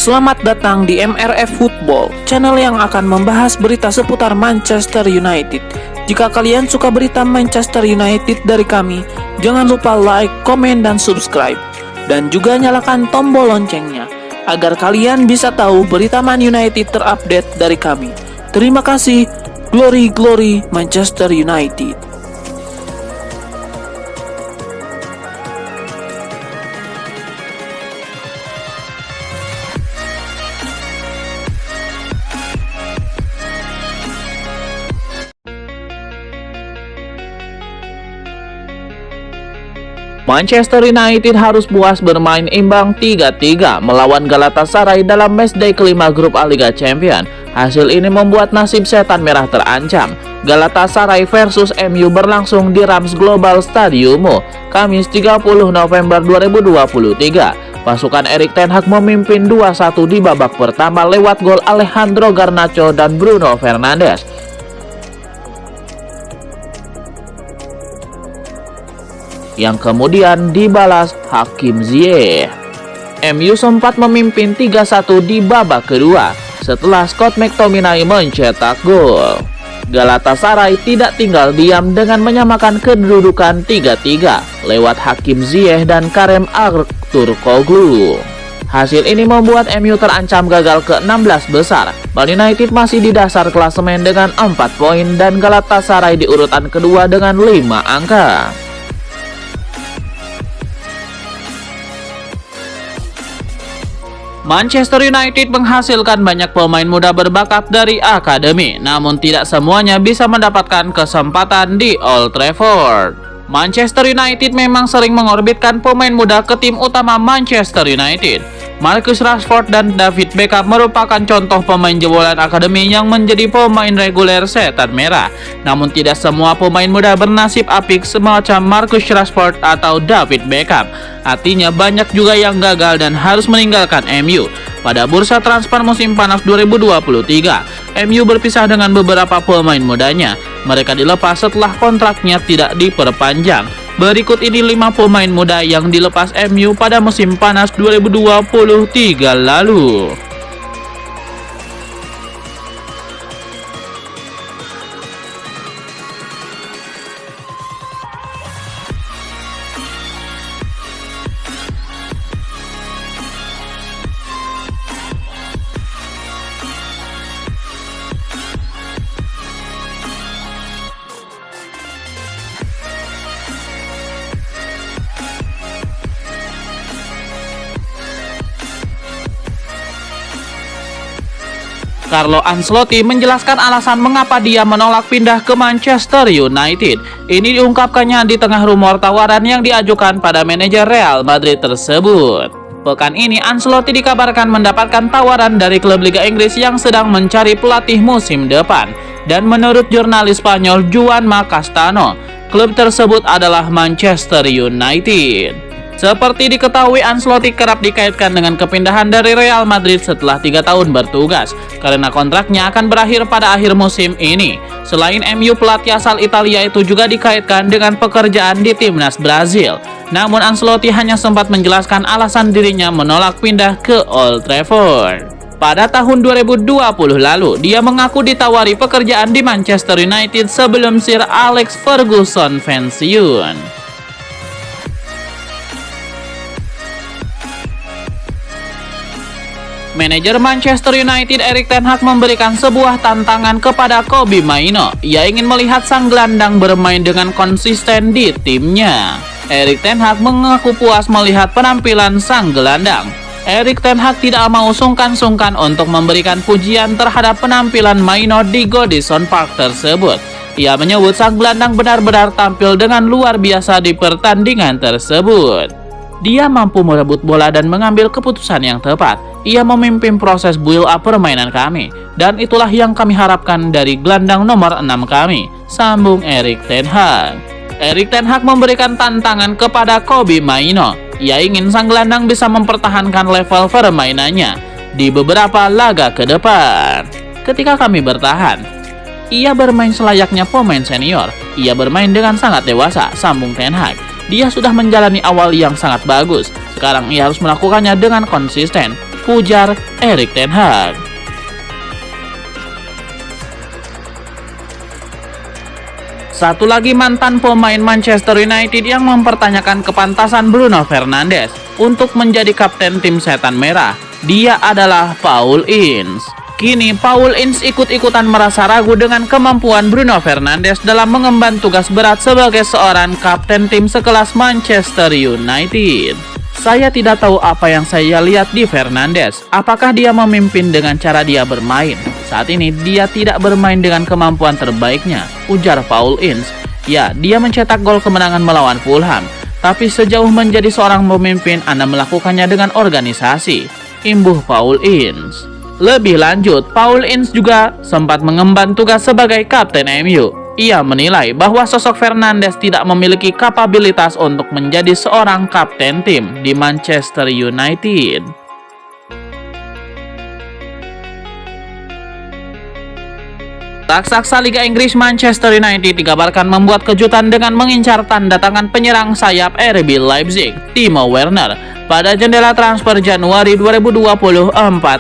Selamat datang di MRF Football, channel yang akan membahas berita seputar Manchester United. Jika kalian suka berita Manchester United dari kami, jangan lupa like, komen, dan subscribe. Dan juga nyalakan tombol loncengnya, agar kalian bisa tahu berita Man United terupdate dari kami. Terima kasih, Glory Glory Manchester United. Manchester United harus puas bermain imbang 3-3 melawan Galatasaray dalam matchday kelima grup A Liga Champions. Hasil ini membuat nasib setan merah terancam. Galatasaray versus MU berlangsung di Rams Global Stadium, Kamis 30 November 2023. Pasukan Erik ten Hag memimpin 2-1 di babak pertama lewat gol Alejandro Garnacho dan Bruno Fernandes. Yang kemudian dibalas Hakim Ziyech. MU sempat memimpin 3-1 di babak kedua setelah Scott McTominay mencetak gol. Galatasaray tidak tinggal diam dengan menyamakan kedudukan 3-3 lewat Hakim Ziyech dan Kerem Aktürkoğlu. Hasil ini membuat MU terancam gagal ke 16 besar. Man United masih di dasar klasemen dengan 4 poin dan Galatasaray di urutan kedua dengan 5 angka. Manchester United menghasilkan banyak pemain muda berbakat dari akademi, namun tidak semuanya bisa mendapatkan kesempatan di Old Trafford. Manchester United memang sering mengorbitkan pemain muda ke tim utama Manchester United. Marcus Rashford dan David Beckham merupakan contoh pemain jebolan akademi yang menjadi pemain reguler setan merah. Namun tidak semua pemain muda bernasib apik semacam Marcus Rashford atau David Beckham. Artinya banyak juga yang gagal dan harus meninggalkan MU. Pada bursa transfer musim panas 2023, MU berpisah dengan beberapa pemain mudanya. Mereka dilepas setelah kontraknya tidak diperpanjang. Berikut ini 5 pemain muda yang dilepas MU pada musim panas 2023 lalu. Carlo Ancelotti menjelaskan alasan mengapa dia menolak pindah ke Manchester United. Ini diungkapkannya di tengah rumor tawaran yang diajukan pada manajer Real Madrid tersebut. Pekan ini Ancelotti dikabarkan mendapatkan tawaran dari klub Liga Inggris yang sedang mencari pelatih musim depan. Dan menurut jurnalis Spanyol Juanma Castano, klub tersebut adalah Manchester United. Seperti diketahui, Ancelotti kerap dikaitkan dengan kepindahan dari Real Madrid setelah 3 tahun bertugas, karena kontraknya akan berakhir pada akhir musim ini. Selain MU, pelatih asal Italia itu juga dikaitkan dengan pekerjaan di timnas Brazil. Namun Ancelotti hanya sempat menjelaskan alasan dirinya menolak pindah ke Old Trafford. Pada tahun 2020 lalu, dia mengaku ditawari pekerjaan di Manchester United sebelum Sir Alex Ferguson pensiun. Manajer Manchester United Erik ten Hag memberikan sebuah tantangan kepada Kobbie Mainoo. Ia ingin melihat sang gelandang bermain dengan konsisten di timnya. Erik ten Hag mengaku puas melihat penampilan sang gelandang. Erik ten Hag tidak mau sungkan-sungkan untuk memberikan pujian terhadap penampilan Mainoo di Goodison Park tersebut. Ia menyebut sang gelandang benar-benar tampil dengan luar biasa di pertandingan tersebut. Dia mampu merebut bola dan mengambil keputusan yang tepat. Ia memimpin proses build up permainan kami, dan itulah yang kami harapkan dari gelandang nomor 6 kami, sambung Erik ten Hag. Erik ten Hag memberikan tantangan kepada Kobbie Mainoo. Ia ingin sang gelandang bisa mempertahankan level permainannya di beberapa laga ke depan. Ketika kami bertahan, ia bermain selayaknya pemain senior. Ia bermain dengan sangat dewasa, sambung ten Hag. Dia sudah menjalani awal yang sangat bagus. Sekarang ia harus melakukannya dengan konsisten. pujar Erik ten Hag. Satu lagi mantan pemain Manchester United yang mempertanyakan kepantasan Bruno Fernandes untuk menjadi kapten tim Setan Merah. Dia adalah Paul Ince. Kini Paul Ince ikut-ikutan merasa ragu dengan kemampuan Bruno Fernandes dalam mengemban tugas berat sebagai seorang kapten tim sekelas Manchester United. Saya tidak tahu apa yang saya lihat di Fernandes. Apakah dia memimpin dengan cara dia bermain? Saat ini dia tidak bermain dengan kemampuan terbaiknya, ujar Paul Ince. Ya, dia mencetak gol kemenangan melawan Fulham. Tapi sejauh menjadi seorang pemimpin, Anda melakukannya dengan organisasi, imbuh Paul Ince. Lebih lanjut, Paul Ince juga sempat mengemban tugas sebagai kapten MU. Ia menilai bahwa sosok Fernandes tidak memiliki kapabilitas untuk menjadi seorang kapten tim di Manchester United. Raksasa Liga Inggris Manchester United dikabarkan membuat kejutan dengan mengincar tanda tangan penyerang sayap RB Leipzig, Timo Werner, pada jendela transfer Januari 2024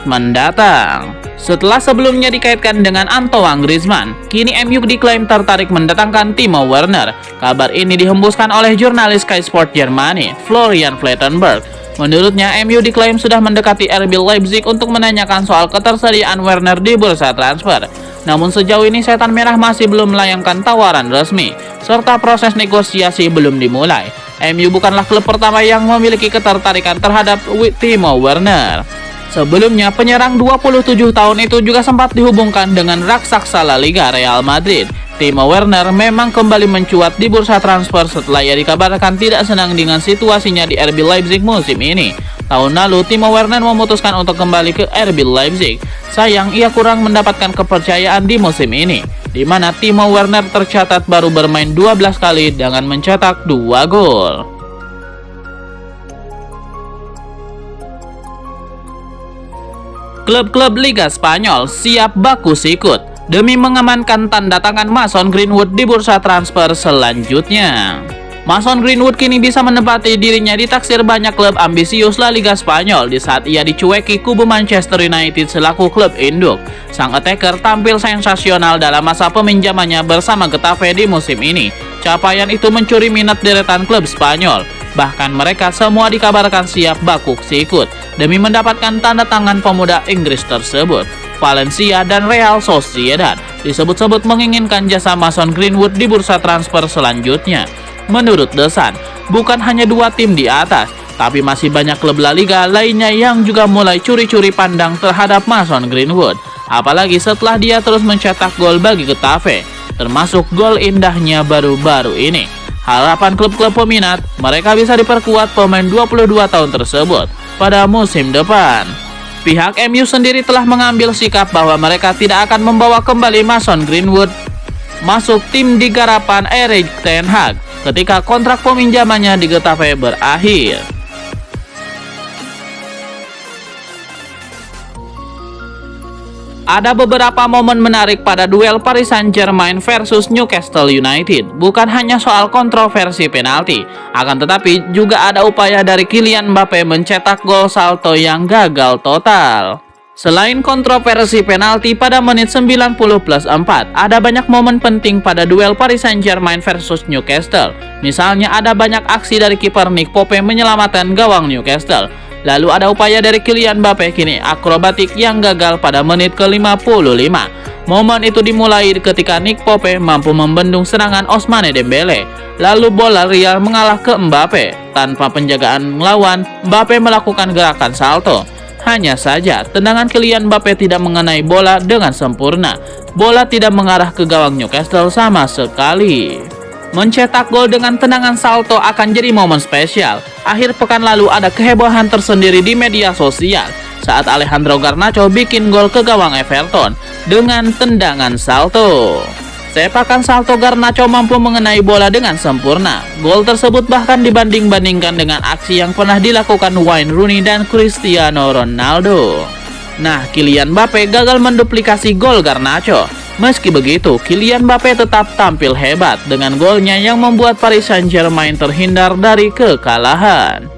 mendatang. Setelah sebelumnya dikaitkan dengan Antoine Griezmann, kini MU diklaim tertarik mendatangkan Timo Werner. Kabar ini dihembuskan oleh jurnalis Sky Sport Germany, Florian Plettenberg. Menurutnya, MU diklaim sudah mendekati RB Leipzig untuk menanyakan soal ketersediaan Werner di bursa transfer. Namun sejauh ini Setan Merah masih belum melayangkan tawaran resmi, serta proses negosiasi belum dimulai. MU bukanlah klub pertama yang memiliki ketertarikan terhadap Timo Werner. Sebelumnya, penyerang 27 tahun itu juga sempat dihubungkan dengan raksasa La Liga Real Madrid. Timo Werner memang kembali mencuat di bursa transfer setelah ia dikabarkan tidak senang dengan situasinya di RB Leipzig musim ini. Tahun lalu, Timo Werner memutuskan untuk kembali ke RB Leipzig. Sayang, ia kurang mendapatkan kepercayaan di musim ini, di mana Timo Werner tercatat baru bermain 12 kali dengan mencetak 2 gol. Klub-klub Liga Spanyol siap baku sikut demi mengamankan tanda tangan Mason Greenwood di bursa transfer selanjutnya. Mason Greenwood kini bisa menempati dirinya ditaksir banyak klub ambisius La Liga Spanyol di saat ia dicueki kubu Manchester United selaku klub induk. Sang attacker tampil sensasional dalam masa peminjamannya bersama Getafe di musim ini. Capaian itu mencuri minat deretan klub Spanyol. Bahkan mereka semua dikabarkan siap baku sikut demi mendapatkan tanda tangan pemuda Inggris tersebut. Valencia dan Real Sociedad disebut-sebut menginginkan jasa Mason Greenwood di bursa transfer selanjutnya. Menurut The Sun, bukan hanya 2 tim di atas, tapi masih banyak klub La Liga lainnya yang juga mulai curi-curi pandang terhadap Mason Greenwood. Apalagi setelah dia terus mencetak gol bagi Getafe, termasuk gol indahnya baru-baru ini. Harapan klub-klub peminat, mereka bisa diperkuat pemain 22 tahun tersebut pada musim depan. Pihak MU sendiri telah mengambil sikap bahwa mereka tidak akan membawa kembali Mason Greenwood masuk tim di garapan Erik ten Hag ketika kontrak peminjamannya di Getafe berakhir. Ada beberapa momen menarik pada duel Paris Saint-Germain versus Newcastle United. Bukan hanya soal kontroversi penalti, akan tetapi juga ada upaya dari Kylian Mbappe mencetak gol salto yang gagal total. Selain kontroversi penalti pada menit 90+4, ada banyak momen penting pada duel Paris Saint-Germain versus Newcastle. Misalnya ada banyak aksi dari kiper Nick Pope menyelamatkan gawang Newcastle. Lalu ada upaya dari Kylian Mbappe kini akrobatik yang gagal pada menit ke-55. Momen itu dimulai ketika Nick Pope mampu membendung serangan Ousmane Dembele. Lalu bola Real mengalah ke Mbappe. Tanpa penjagaan lawan, Mbappe melakukan gerakan salto. Hanya saja, tendangan Kylian Mbappe tidak mengenai bola dengan sempurna. Bola tidak mengarah ke gawang Newcastle sama sekali. Mencetak gol dengan tendangan salto akan jadi momen spesial. Akhir pekan lalu ada kehebohan tersendiri di media sosial saat Alejandro Garnacho bikin gol ke gawang Everton dengan tendangan salto. Sepakan salto Garnacho mampu mengenai bola dengan sempurna. Gol tersebut bahkan dibanding-bandingkan dengan aksi yang pernah dilakukan Wayne Rooney dan Cristiano Ronaldo. Nah, Kylian Mbappe gagal menduplikasi gol Garnacho. Meski begitu, Kylian Mbappe tetap tampil hebat dengan golnya yang membuat Paris Saint-Germain terhindar dari kekalahan.